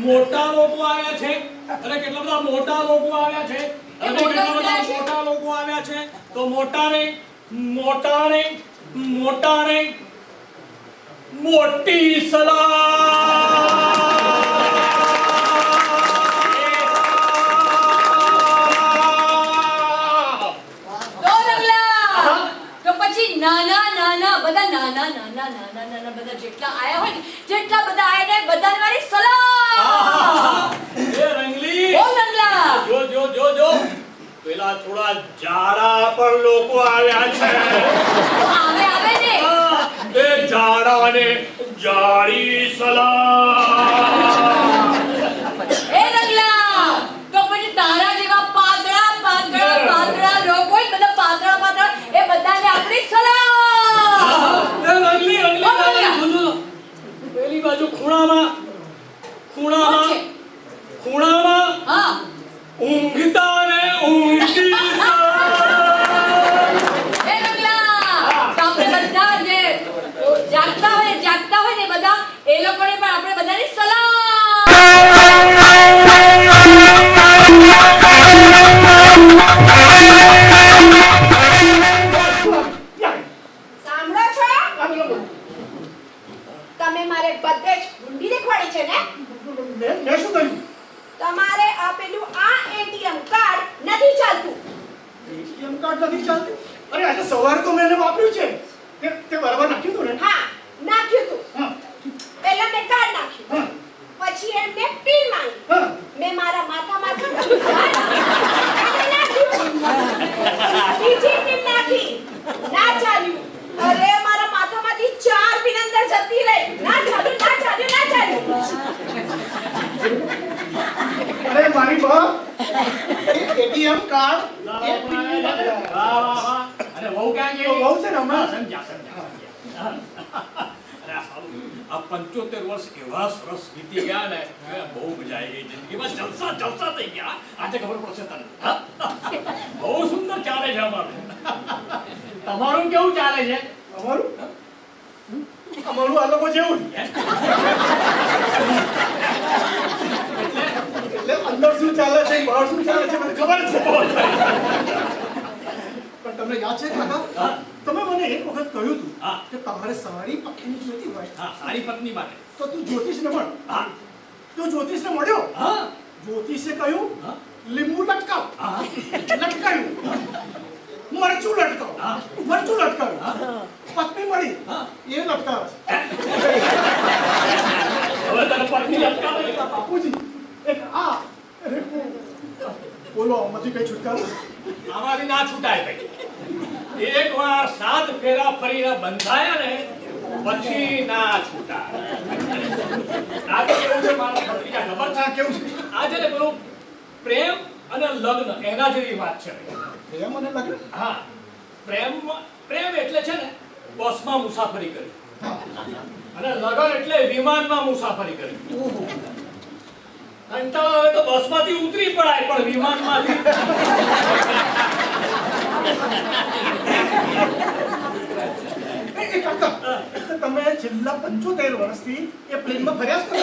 મોટા લોકો આવ્યા છે અને કેટલા બધા મોટા લોકો આવ્યા છે અને કેટલા બધા મોટા લોકો આવ્યા છે તો મોટાને મોટી સલામ નાના બધા જેટલા આયા હોય ને જેટલા બધા આયા ને બધાને મારી સલામ એ રંગલી ઓ રંગલા જો પેલા થોડા જાડા પણ લોકો આવ્યા છે આવે ને એ જાડાને જાડી સલામ એ રંગલા તો પછી તારા જેવા પાતળા લોકો હોય બધા પાતળા એ બધાને આપણી સલામ પેલી બાજુ ખૂણામાં હા ઊંઘતા ને ઊંઘતી એ રંગલા આપણે બધા જે જાગતા હોય ને બધા એ લોકોને પણ આપણે બધાની સલામ તમારે આપેલું આ એટીએમ કાર્ડ નથી ચાલતું. એટીએમ કાર્ડ નથી ચાલતું? અરે આજે સવારે તો મેં એને વાપર્યું છે. તે બરાબર નાખ્યું હતું ને? હા, નાખ્યું હતું. પહેલા મેં કાર્ડ નાખ્યું. પછી એમને પિન માંગી. મેં મારા માથામાં નાખ્યું. બીજી પિન નાખી. ના ચાલ્યું. અરે મારા માથામાંથી 4 પિન અંદર જતી રહી. ના ચાલ્યું. અરે મારી બા એટીએમ કાર્ડ વાહ અરે બહુ ક્યાં ગયો બહુ છે ને હમણાં સમજ્યા અરે આ 75 વર્ષ એવા સરસ વીતી ગયા ને બહુ મજા આવી ગઈ જિંદગીમાં જલસા થઈ ગયા આજે ખબર પડશે તને બહુ સુંદર ચાલે છે અમારું તમારું કેવું ચાલે છે અમારું આ લોકો જેવું એટલે અંદર શું ચાલે છે બહાર શું ચાલે છે મને ખબર છે પણ તમને યાદ છે કાકા તમે મને એક વખત કહ્યું હતું કે તમારે સારી પત્ની જોઈતી હોય સારી પત્ની માટે તો તું જ્યોતિષને મળ તું જ્યોતિષને મળ્યો જ્યોતિષે કહ્યું લીંબુ લટકાવ લટકાયું મરચું લટકાવ્યું પત્ની મળી એ લટકાવે હવે તને પત્ની લટકાવે બાપુજી એક આ બોલો આમાંથી કઈ છુટકારો આમાંથી ના છૂટાય ભાઈ એકવાર 7 ફેરા ફરીને બંધાયા ને પછી ના છૂટાય આ કેવું છે મારા ભત્રીજા ખબર છે કેવું છે આ છે ને પેલું પ્રેમ અને લગ્ન એના જેવી વાત છે પ્રેમ અને લગ્ન હા પ્રેમ એટલે છે ને બસમાં મુસાફરી કરી અને લગ્ન એટલે વિમાનમાં મુસાફરી કરી કંટાળો આવે તો બસમાંથી ઉતરી પડાય પણ વિમાનમાંથી કાકા તમે છેલ્લા 75 વર્ષથી એ પ્લેનમાં ફર્યા જ કરો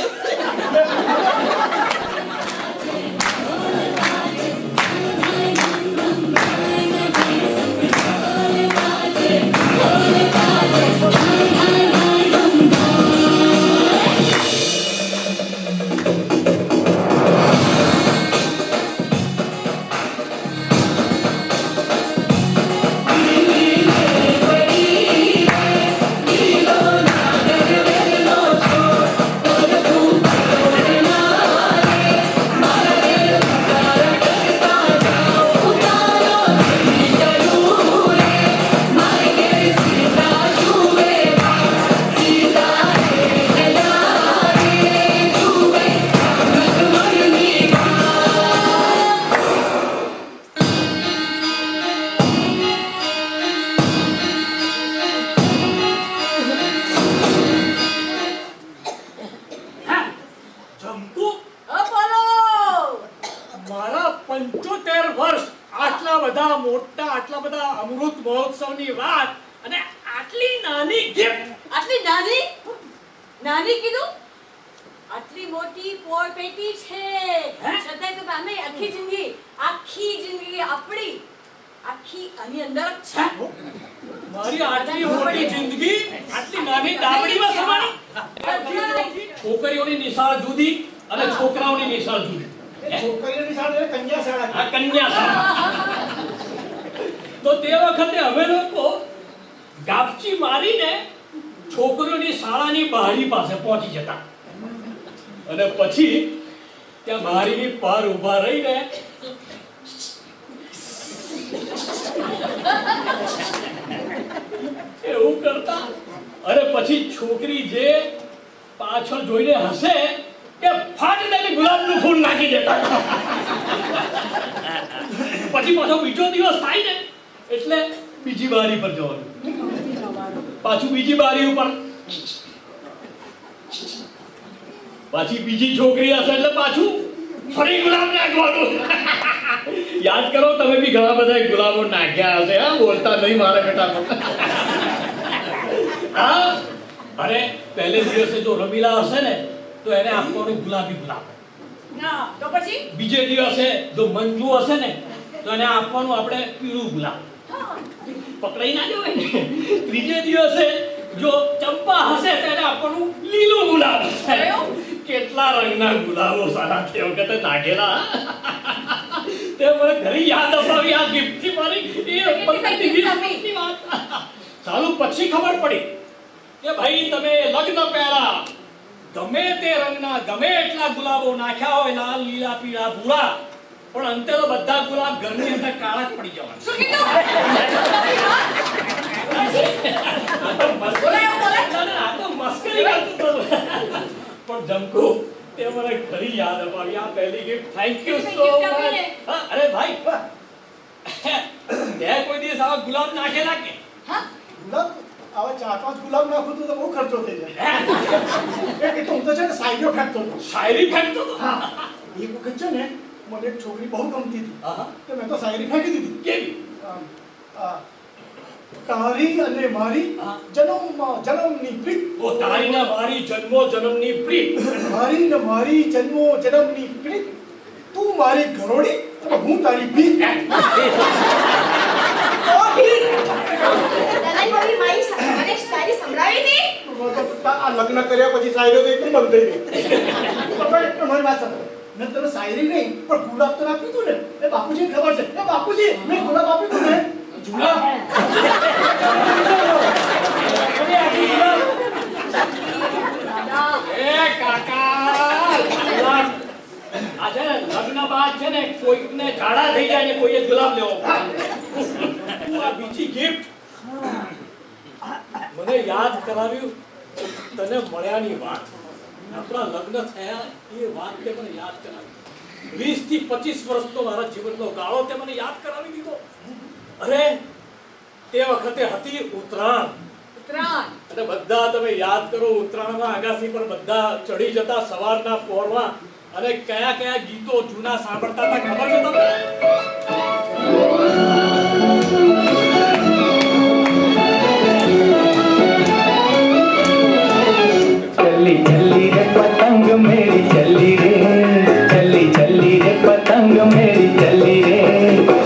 મોટા આટલા બધા અમૃત મહોત્સવની વાત અને આટલી નાની ગિફ્ટ. આટલી નાની નાની કીધું આટલી મોટી પેટી છે છતાંય તો આમે આખી જિંદગી આપણી આખી આની અંદર જ છે. મારી આટલી મોટી જિંદગી આટલી નાની દાબડીમાં સમાણી. છોકરીઓની નિશાળ જુદી અને છોકરાઓની નિશાળ જુદી. છોકરીઓની સાથે કન્યા શાળા. આ કન્યા શાળા. તો તે વખતે અમે લોકો ગાપચી મારીને છોકરીઓની શાળાની બારી પાસે પહોંચી જતા અને પછી ત્યાં બારીની પાર ઊભા રહીને એવું કરતા અને પછી છોકરી જે પાછળ જોઈને હસે કે ફાટ દઈને ગુલાબનું ફૂલ નાખી દેતા. પછી પાછો બીજો દિવસ થાય ને એટલે બીજી બારી પર જવાનું, પાછું બીજી બારી ઉપર, પાછી બીજી છોકરી હશે એટલે પાછું ફરી ગુલાબ નાખવાનું. યાદ કરો તમે બી ઘણા બધા ગુલાબો નાખ્યા હશે. હા, બોલતા નહીં મારા બેટા. હા, અરે પહેલે દિવસે જો રમીલા હશે ને તો એને આપવાનું ગુલાબી ગુલાબ. ના તો પછી બીજે દિવસે જો મંજુ હશે ને તો એને આપવાનું આપણે પીળું ગુલાબ. પકડાઈ ના જવાય ને. ત્રીજે દિવસે જો ચંપા હશે તો એને આપવાનું લીલું ગુલાબ. કેટલા રંગના ગુલાબો સારા તે વખતે નાખેલા. તે મને ઘણી યાદ અપાવી આ ગિફ્ટથી મારી એ 15-20 વાત. સાલું પછી ખબર પડી કે ભાઈ તમે લગ્ન પહેલા ગમે તે રંગના ગમે એટલા ગુલાબો નાખ્યા હોય, લાલ, લીલા, પીળા, ભૂરા, પણ અંતે તો બધા ગુલાબ ઘરની અંદર કાળા જ પડી જવાના. શું કીધું? આ તો મસ્કરી કરતો હતો. પણ જમકુ તે મને ઘણી યાદ અપાવી આ પહેલી gift. Thank you so much. અરે ભાઈ, તે કોઈ દિવસ આવા ગુલાબ નાખેલા કે? ગુલાબ આવા 4-5 ગુલાબ નાખું તો બહુ ખર્ચો થઈ જાય. એટલે હું તો છે ને શાયરીઓ ફેંકતો હતો. શાયરી ફેંકતો હતો? હા, એક વખત છે ને મને એક છોકરી બહુ ગમતી હતી. હા. તો મેં તો શાયરી ફેંકી દીધી. કેવી? તારી અને મારી જન્મની પ્રીત. ઓ તારી ને મારી જન્મો જન્મની પ્રીત. મારી ને મારી જન્મો જન્મની પ્રીત. તું મારી ઘરોડી અને હું તારી ભીત. દાદાઈ મમ્મી મારી મને સારી સંભળાવી હતી. આ લગ્ન કર્યા પછી શાયરીઓ તો એકદમ બંધ થઈ ગઈ. મારી વાત સાંભળો. મેં તને શાયરી નહીં પણ ગુલાબ તો આપ્યું હતું ને. એ બાપુજીને ખબર છે. એ બાપુજી મેં ગુલાબ આપ્યું હતું ને. જુલા. એ કાકા, ગુલાબ. આ છે ને લગ્ન બાદ છે ને કોઈકને ઝાડા થઈ જાય ને કોઈએ ગુલાબ લેવો. તું આ બીજી ગિફ્ટ મને યાદ કરાવ્યું તને મળ્યાની વાત. આપણા લગ્ન થયા એ વાત તે મને યાદ કરાવી. 20 થી 25 વર્ષનો મારા જીવનનો ગાળો તે મને યાદ કરાવી દીધો. અરે તે વખતે હતી ઉત્તરાયણ. અને બધા તમે યાદ કરો ઉત્તરાયણમાં આગાસી પર બધા ચડી જતા સવારના પોરમાં અને કયા કયા ગીતો જૂના સાંભળતા હતા ખબર છે તમને? चली चली रे पतंग मेरी चली रे, चली चली रे पतंग मेरी चली रे,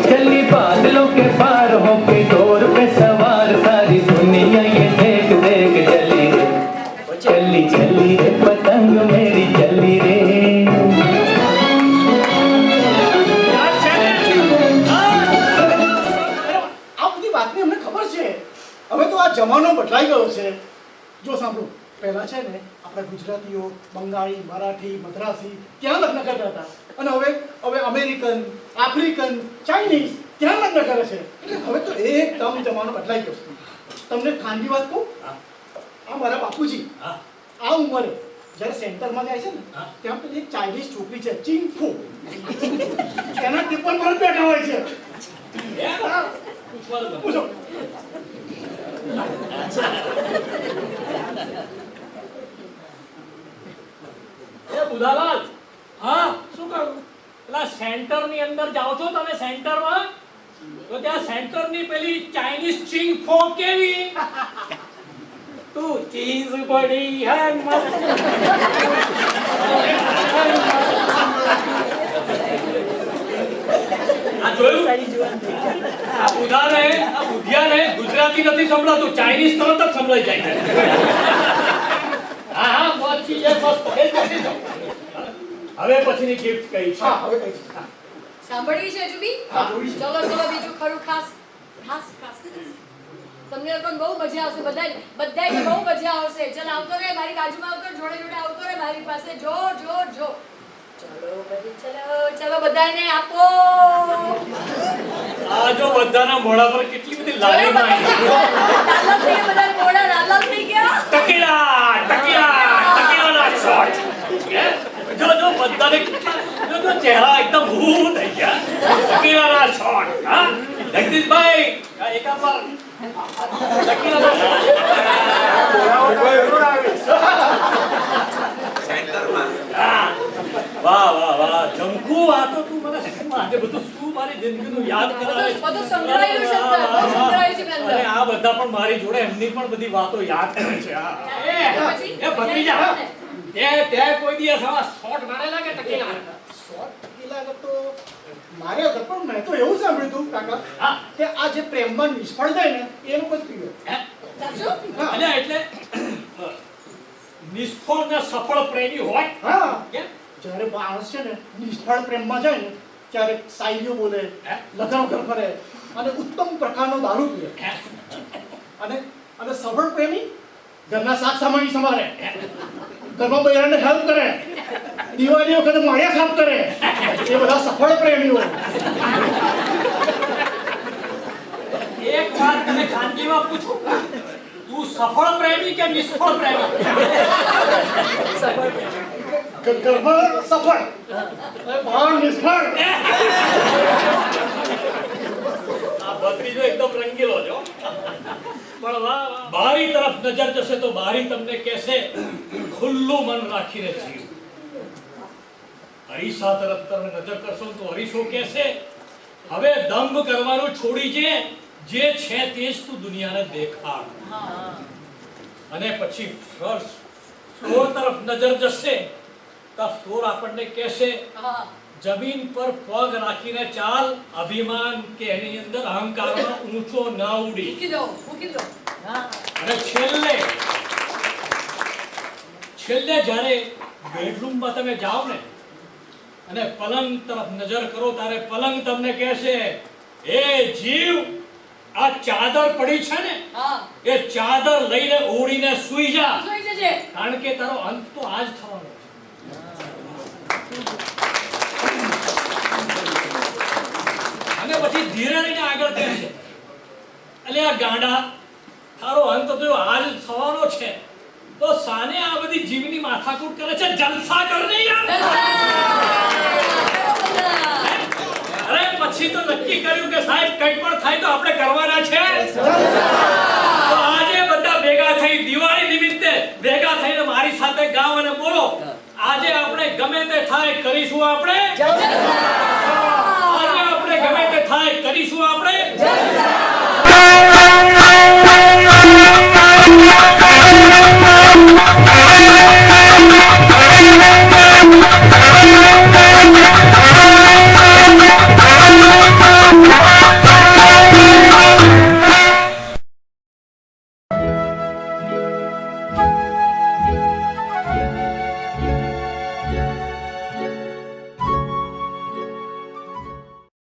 चली बादलों के पार होके डोर पे सवार सारी दुनिया ये देख देख चली रे, चली चली रे पतंग मेरी चली रे. આ બધી વાતની અમને ખબર છે. હવે તો આ જમાનો બદલાઈ ગયો છે. જો સાંભળો, પહેલા છે ને આપણે ગુજરાતીઓ બંગાળી, મરાઠી, મદ્રાસી ત્યાં લગ્ન કરતા હતા અને હવે અમેરિકન, આફ્રિકન, ચાઇનીઝ ત્યાં લગ્ન કરે છે. એટલે હવે તો એકદમ જમાનો બદલાઈ ગયો છે. તમને ખાનગી વાત કહું, આ મારા બાપુજી આ ઉંમરે જ્યારે સેન્ટરમાં જાય છે ને ત્યાં પેલી એક ચાઇનીઝ છોકરી છે ચીંગફુ, એના ટિપ્પણ પર બેઠા હોય છે. પૂછો. એ બુધાલાલ, હા શું કહું? પેલા સેન્ટર ની અંદર જાઓ છો તમે? સેન્ટરમાં તો ત્યાં સેન્ટરની પેલી ચાઇનીઝ ચીંગ ફોક કેવી? તું ચીઝ બડી હે મસ્ત. આ જોયું? આ બુધિયાને ગુજરાતી નથી સંભળાતું, ચાઇનીઝ તરત જ સંભળાઈ જાય. હા પહોંચી જાય બસ. હવે પછીની ગિફ્ટ કઈ છે? હા હવે કઈ છે? સાંભળવી છે હજુ બી? હા, જોઈ છે. ચલો ચલો બીજું ખરું ખાસ ખાસ ખાસ તમને લોકોને બહુ મજા આવશે. બધાને બહુ મજા આવશે. ચલ આવતો રે મારી બાજુમાં આવતો, જોડે જોડે આવતો રે મારી પાસે. જો ચલો બધી ચલો બધાને આપો. આ જો બધાના મોઢા પર કેટલી બધી લાલી લાલ થઈ ગયા, બધા મોઢા લાલ થઈ ગયા. ટકીલાના શોટ. જો બધાને જો ચહેરા એકદમ ભૂ થઈ ગયા. ટકીલાના શોટ. હા જગદીશભાઈ એક આપા ટકીલાના શોટ. વાહ જમકુ, આ તો તું મને શું આજે બધું શું મારી જિંદગીનું યાદ કરાવે. બધું સંગ્રહાયેલું છે અંદર, બહુ સંગ્રહાયેલું છે અંદર. અરે આ બધા પણ મારી જોડે એમની પણ બધી વાતો યાદ કરે છે. એ ભત્રીજા, તે કોઈ દિવસ આવા શોટ મારેલા કે ટકીલા? શોર્ટ ટકીલા તો મારે હતો, પણ મેં તો એવું સાંભળ્યું હતું કાકા હા. કે આ જે પ્રેમમાં નિષ્ફળ જાય ને એ લોકો જ પીવે. સાચું? હા. અલ્યા એટલે નિષ્ફળ ને સફળ પ્રેમી હોય હા કેમ? જ્યારે માણસ છે ને નિષ્ફળ પ્રેમમાં જાય ને ત્યારે શાયરીઓ બોલે, લગન કરે અને ઉત્તમ પ્રકારનો દારૂ પીવે. અને સફળ પ્રેમી ઘરના શાક સામાન સંભાળે, ઘરમાં બૈરાને હેલ્પ કરે, દિવાળી વખતે માળિયા સાફ કરે. એ બધા સફળ પ્રેમીઓ. એક વાત તને ખાનગીમાં પૂછું, તું સફળ પ્રેમી કે નિષ્ફળ પ્રેમી? ઘરમાં સફળ અને બહાર નિષ્ફળ. આ ભત્રીજો એકદમ રંગીલો છે હો. પણ વાહ બારી તરફ નજર જશે તો બારી તમને કહેશે ખુલ્લું મન રાખીને જીવ. અરીસા તરફ તમે નજર કરશો તો અરીસો કહેશે હવે દંભ કરવાનું છોડી જે છે તે જ તું દુનિયાને દેખાડ. અને પછી ફ્લોર તરફ નજર જશે તો ફ્લોર આપણને કહેશે હા. જમીન પર પગ રાખીને ચાલ, અભિમાન કે એની અંદર અહંકારમાં ઊંચો ના ઉડી. મૂકી દો. અને છેલ્લે જ્યારે બેડરૂમમાં તમે જાઓ ને અને પલંગ તરફ નજર કરો ત્યારે પલંગ તમને કહેશે એ જીવ, આ ચાદર પડી છે ને હા. એ ચાદર લઈને ઓળીને સૂઈ જા, જોઈ જજે. કારણ કે તારો અંત તો આજ થવાનો છે. અને પછી ધીરે રહીને આગળ કહેશે અલે આ ગાંડા, તારો અંત તો આજ થવાનો છે, તો સાને આ બધી જીવની માથાકૂટ કરે છે? જલસા કર ને યાર. અરે પછી તો નક્કી કર્યું કે સાહેબ કંઈ પણ થાય તો આપણે કરવાના છે. તો આજે બધા ભેગા થઈ દિવાળી નિમિત્તે ભેગા થઈને મારી સાથે ગાઓ અને બોલો, આજે આપણે ગમે તે થાય કરીશું આપણે. આજે આપણે ગમે તે થાય કરીશું આપણે.